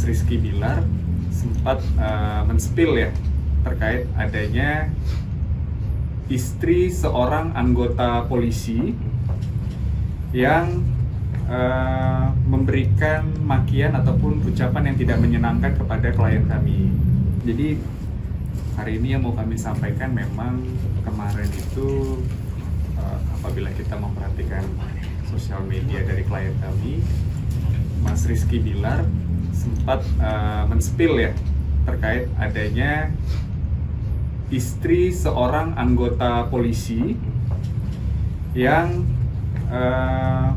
Mas Rizky Bilar sempat men-spill ya terkait adanya istri seorang anggota polisi yang memberikan makian ataupun ucapan yang tidak menyenangkan kepada klien kami. Jadi hari ini yang mau kami sampaikan memang kemarin itu apabila kita memperhatikan sosial media dari klien kami, Mas Rizky Bilar sempat men-spill ya terkait adanya istri seorang anggota polisi yang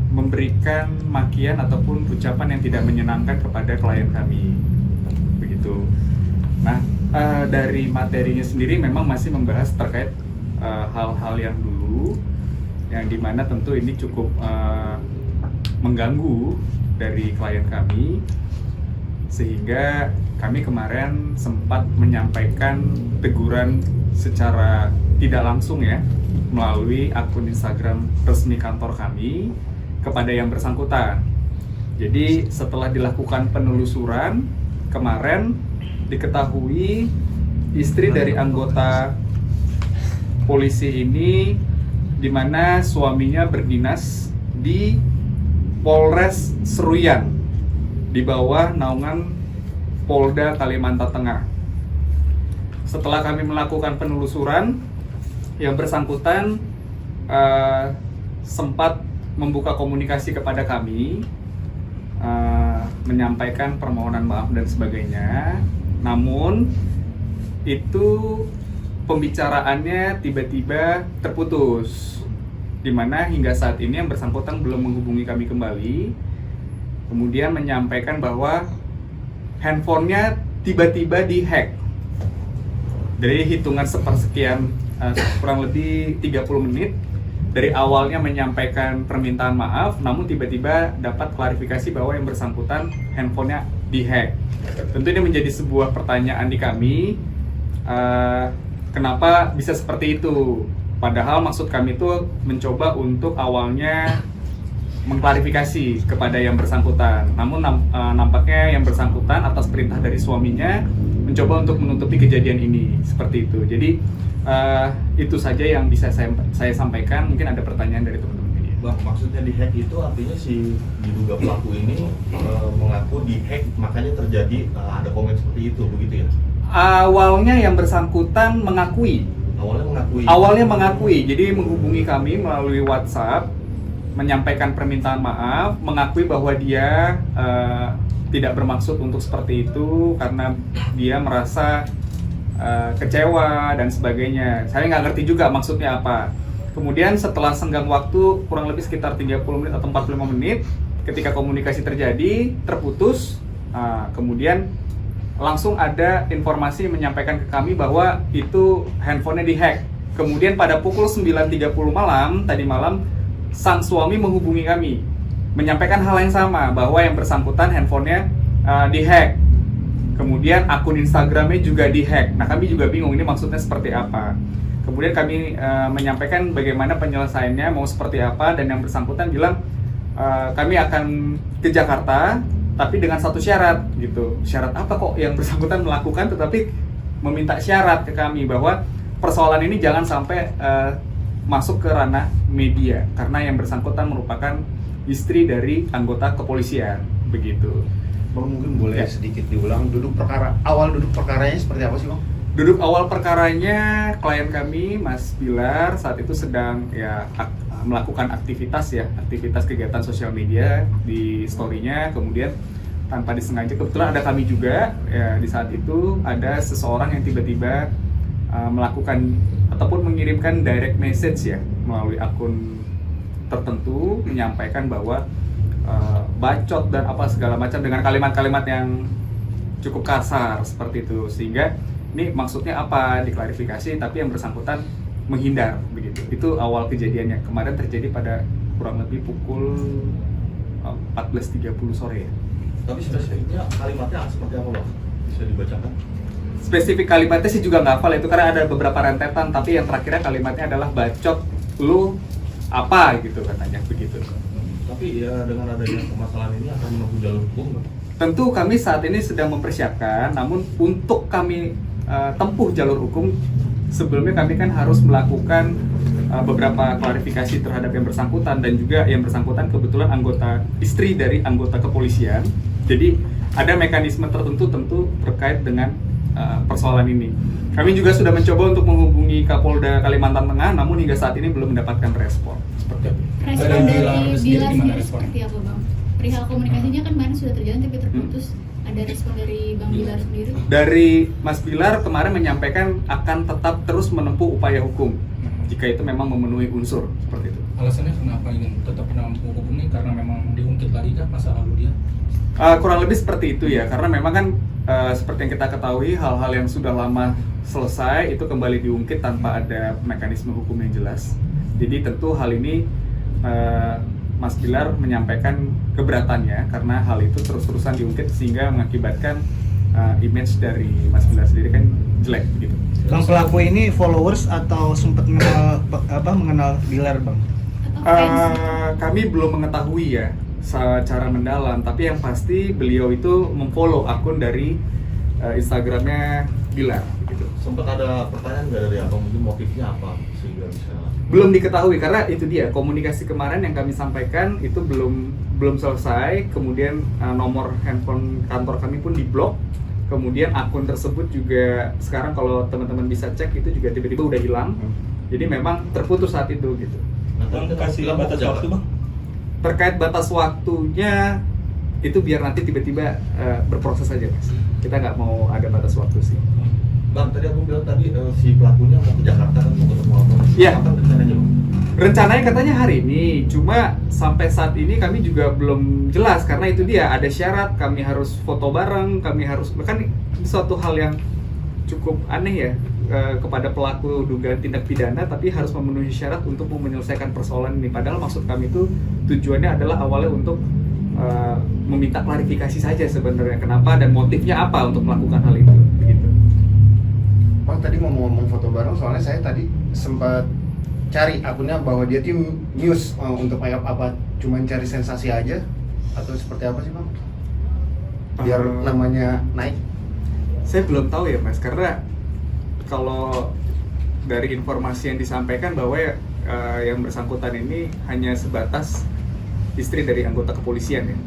memberikan makian ataupun ucapan yang tidak menyenangkan kepada klien kami, begitu. Nah, dari materinya sendiri memang masih membahas terkait hal-hal yang dulu, yang dimana tentu ini cukup mengganggu dari klien kami, sehingga kami kemarin sempat menyampaikan teguran secara tidak langsung ya melalui akun Instagram resmi kantor kami kepada yang bersangkutan. Jadi setelah dilakukan penelusuran kemarin diketahui istri dari anggota polisi ini di mana suaminya berdinas di Polres Seruyan di bawah naungan Polda Kalimantan Tengah. Setelah kami melakukan penelusuran, yang bersangkutan sempat membuka komunikasi kepada kami, menyampaikan permohonan maaf dan sebagainya. Namun itu pembicaraannya tiba-tiba terputus, di mana hingga saat ini yang bersangkutan belum menghubungi kami kembali, kemudian menyampaikan bahwa handphonenya tiba-tiba dihack. Dari hitungan sepersekian, kurang lebih 30 menit, dari awalnya menyampaikan permintaan maaf, namun tiba-tiba dapat klarifikasi bahwa yang bersangkutan handphonenya dihack. Tentu ini menjadi sebuah pertanyaan di kami, kenapa bisa seperti itu? Padahal maksud kami itu mencoba untuk awalnya mengklarifikasi kepada yang bersangkutan. Namun nampaknya yang bersangkutan atas perintah dari suaminya mencoba untuk menutupi kejadian ini, seperti itu. Jadi itu saja yang bisa saya sampaikan. Mungkin ada pertanyaan dari teman-teman media. Bang, maksudnya dihack itu artinya si diduga pelaku ini mengaku dihack, makanya terjadi ada komen seperti itu, begitu ya? Awalnya yang bersangkutan mengakui. Awalnya mengakui, jadi menghubungi kami melalui WhatsApp, menyampaikan permintaan maaf, mengakui bahwa dia tidak bermaksud untuk seperti itu karena dia merasa kecewa dan sebagainya. Saya nggak ngerti juga maksudnya apa. Kemudian setelah senggang waktu kurang lebih sekitar 30 menit atau 45 menit, ketika komunikasi terjadi, terputus, kemudian langsung ada informasi menyampaikan ke kami bahwa itu handphonenya dihack. Kemudian pada pukul 9.30 malam, tadi malam, sang suami menghubungi kami, menyampaikan hal yang sama, bahwa yang bersangkutan handphonenya dihack. Kemudian akun Instagramnya juga dihack. Nah, kami juga bingung ini maksudnya seperti apa. Kemudian kami menyampaikan bagaimana penyelesaiannya, mau seperti apa, dan yang bersangkutan bilang kami akan ke Jakarta, tapi dengan satu syarat gitu. Syarat apa kok yang bersangkutan melakukan tetapi meminta syarat ke kami bahwa persoalan ini jangan sampai masuk ke ranah media karena yang bersangkutan merupakan istri dari anggota kepolisian, begitu. Bang, mungkin boleh sedikit diulang awal duduk perkaranya seperti apa sih, Bang? Duduk awal perkaranya, klien kami Mas Bilar saat itu sedang melakukan aktivitas kegiatan sosial media di story-nya. Kemudian tanpa disengaja, kebetulan ada kami juga ya, di saat itu ada seseorang yang tiba-tiba melakukan ataupun mengirimkan direct message ya melalui akun tertentu, menyampaikan bahwa bacot dan apa segala macam dengan kalimat-kalimat yang cukup kasar seperti itu, sehingga ini maksudnya apa diklarifikasi, tapi yang bersangkutan menghindar, begitu. Itu awal kejadiannya. Kemarin terjadi pada kurang lebih pukul 14.30 sore ya. Tapi spesifiknya kalimatnya seperti apa, Bang? Bisa dibacakan? Spesifik kalimatnya sih juga nggak hafal itu karena ada beberapa rentetan, tapi yang terakhirnya kalimatnya adalah bacot lu apa gitu katanya, begitu. Tapi ya dengan adanya permasalahan ini akan menempuh jalur hukum, Bang? tentu kami saat ini sedang mempersiapkan, namun untuk kami tempuh jalur hukum, sebelumnya kami kan harus melakukan beberapa klarifikasi terhadap yang bersangkutan, dan juga yang bersangkutan kebetulan istri dari anggota kepolisian. Jadi ada mekanisme tertentu tentu terkait dengan persoalan ini. Kami juga sudah mencoba untuk menghubungi Kapolda Kalimantan Tengah, namun hingga saat ini belum mendapatkan respon. Seperti itu. Respon dari Bilar gimana sendiri respon? seperti apa, Bang? Perihal komunikasinya kan kemarin sudah terjalan tapi terputus. Ada respon dari Bang Bilar sendiri? Dari Mas Bilar kemarin menyampaikan akan tetap terus menempuh upaya hukum jika itu memang memenuhi unsur seperti itu. Alasannya kenapa ingin tetap menempuh hukum ini, karena memang diungkit lagi kan masa lalu dia? Kurang lebih seperti itu ya, karena memang kan seperti yang kita ketahui, hal-hal yang sudah lama selesai itu kembali diungkit tanpa ada mekanisme hukum yang jelas. Jadi tentu hal ini Mas Bilar menyampaikan keberatannya karena hal itu terus-terusan diungkit sehingga mengakibatkan image dari Mas Bilar sendiri kan jelek gitu. Bang, pelaku ini followers atau sempat mengenal Bilar, Bang? Atau fans? Kami belum mengetahui ya secara mendalam, tapi yang pasti beliau itu memfollow akun dari Instagramnya Bilar gitu. Sempat ada pertanyaan nggak dari abang, mungkin motifnya apa sehingga bisa? Belum diketahui karena itu dia, komunikasi kemarin yang kami sampaikan itu belum selesai. Kemudian nomor handphone kantor kami pun diblok. Kemudian akun tersebut juga sekarang kalau teman-teman bisa cek itu juga tiba-tiba udah hilang. Jadi memang terputus saat itu gitu. Bang, kasih batas waktu, Bang. Terkait batas waktunya itu biar nanti tiba-tiba berproses aja, Mas. Kita nggak mau ada batas waktu sih. Bang, tadi aku bilang tadi si pelakunya mau ke Jakarta kan, mau ketemu abang. Iya. Kapan rencananya, Bang? Rencananya katanya hari ini, cuma sampai saat ini kami juga belum jelas karena itu dia ada syarat, kami harus foto bareng, kami harus, bahkan suatu hal yang cukup aneh ya kepada pelaku dugaan tindak pidana tapi harus memenuhi syarat untuk menyelesaikan persoalan ini. Padahal maksud kami itu tujuannya adalah awalnya untuk meminta klarifikasi saja sebenarnya kenapa dan motifnya apa untuk melakukan hal itu begitu. Bang, tadi ngomong foto bareng, soalnya saya tadi sempat cari akunnya bahwa dia tuh news untuk apa, cuman cari sensasi aja atau seperti apa sih, Bang? Biar namanya naik. Saya belum tahu ya, Mas, karena kalau dari informasi yang disampaikan bahwa yang bersangkutan ini hanya sebatas istri dari anggota kepolisian ya.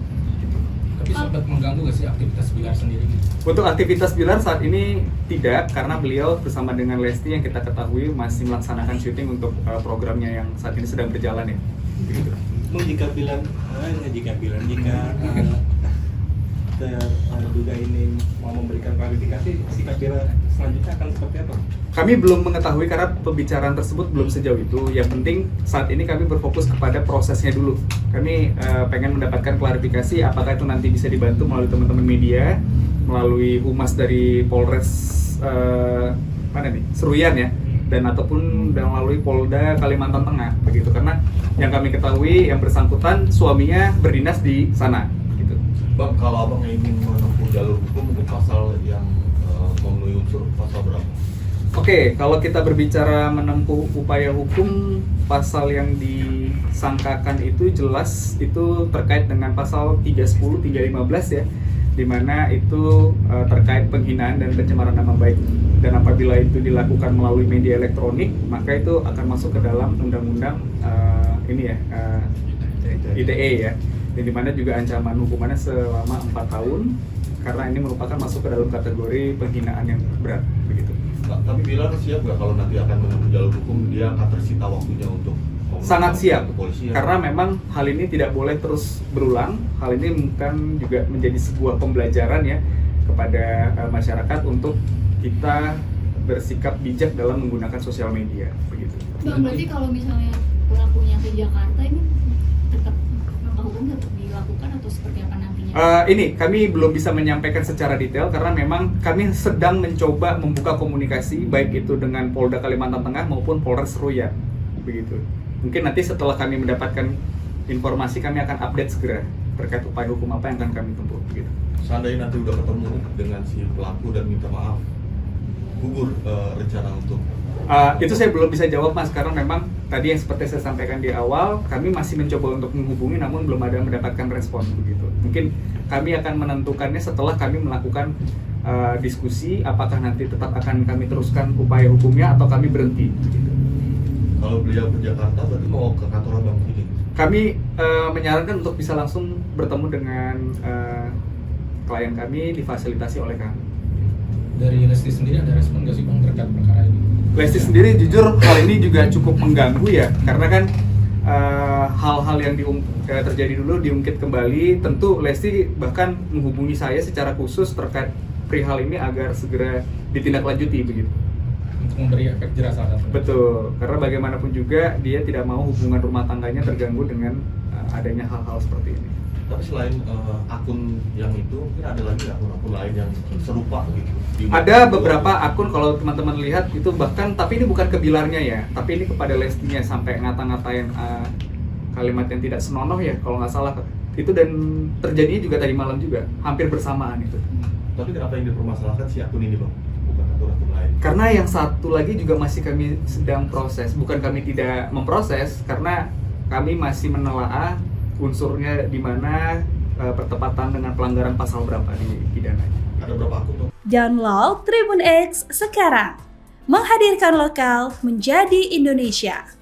Tapi sempat mengganggu nggak sih aktivitas Bilar sendiri? Untuk aktivitas Bilar saat ini tidak, karena beliau bersama dengan Lesti yang kita ketahui masih melaksanakan syuting untuk programnya yang saat ini sedang berjalan ya. Begitu. Jika terduga ini mau memberikan klarifikasi, sikap Bilar selanjutnya akan seperti apa? Kami belum mengetahui karena pembicaraan tersebut belum sejauh itu. Yang penting saat ini kami berfokus kepada prosesnya dulu. Kami pengen mendapatkan klarifikasi apakah itu nanti bisa dibantu melalui teman-teman media, melalui humas dari Polres Seruyan ya, dan ataupun melalui Polda Kalimantan Tengah begitu. Karena yang kami ketahui yang bersangkutan suaminya berdinas di sana. Bang, kalau abang ingin menempuh jalur hukum, mungkin pasal yang memenuhi unsur pasal berapa? Oke, kalau kita berbicara menempuh upaya hukum, pasal yang disangkakan itu jelas itu terkait dengan pasal 310, 315 ya, di mana itu terkait penghinaan dan pencemaran nama baik. Dan apabila itu dilakukan melalui media elektronik, maka itu akan masuk ke dalam undang-undang ITE ya. Yang dimana juga ancaman hukumannya selama 4 tahun karena ini merupakan masuk ke dalam kategori penghinaan yang berat begitu. Nah, tapi Bilar siap nggak kalau nanti akan menempuh jalur hukum, dia akan tersita waktunya untuk sangat siap kepolisian? Karena memang hal ini tidak boleh terus berulang. Hal ini bukan juga menjadi sebuah pembelajaran ya kepada masyarakat untuk kita bersikap bijak dalam menggunakan sosial media begitu. Bang, berarti kalau misalnya pelakunya ke Jakarta ini tetap hukum tetap dilakukan atau seperti apa nantinya? Ini kami belum bisa menyampaikan secara detail karena memang kami sedang mencoba membuka komunikasi baik itu dengan Polda Kalimantan Tengah maupun Polres Seruyan begitu. Mungkin nanti setelah kami mendapatkan informasi kami akan update segera terkait upaya hukum apa yang akan kami tempuh begitu. Seandainya nanti udah ketemu dengan si pelaku dan minta maaf, gugur rencana untuk Itu saya belum bisa jawab Mas, karena memang tadi yang seperti saya sampaikan di awal, kami masih mencoba untuk menghubungi namun belum ada mendapatkan respon begitu. Mungkin kami akan menentukannya setelah kami melakukan diskusi apakah nanti tetap akan kami teruskan upaya hukumnya atau kami berhenti begitu. kalau beliau ke Jakarta berarti mau ke kantor Abang ini. Kami menyarankan untuk bisa langsung bertemu dengan klien kami, difasilitasi oleh kami. Dari Lesti sendiri ada respon nggak sih Bang terkait perkara ini? Lesti sendiri jujur hal ini juga cukup mengganggu ya, karena kan hal-hal yang terjadi dulu diungkit kembali. Tentu Lesti bahkan menghubungi saya secara khusus terkait perihal ini agar segera ditindaklanjuti begitu. Untuk memberi efek jerah salah satu. Betul, karena bagaimanapun juga dia tidak mau hubungan rumah tangganya terganggu dengan adanya hal-hal seperti ini. Tapi selain akun yang itu, mungkin ada lagi akun-akun lain yang serupa gitu? Ada beberapa akun kalau teman-teman lihat itu bahkan, tapi ini bukan ke Bilarnya ya, tapi ini kepada Lestinya sampai ngata-ngatain kalimat yang tidak senonoh ya kalau nggak salah itu, dan terjadi juga tadi malam juga hampir bersamaan itu. Tapi kenapa yang dipermasalahkan si akun ini Bang? Bukan akun-akun lain? Karena yang satu lagi juga masih kami sedang proses, bukan kami tidak memproses, karena kami masih menelaah unsurnya di mana bertepatan dengan pelanggaran pasal berapa di pidananya. Ada berapa akun Bang? Download Tribun X sekarang. Menghadirkan lokal menjadi Indonesia.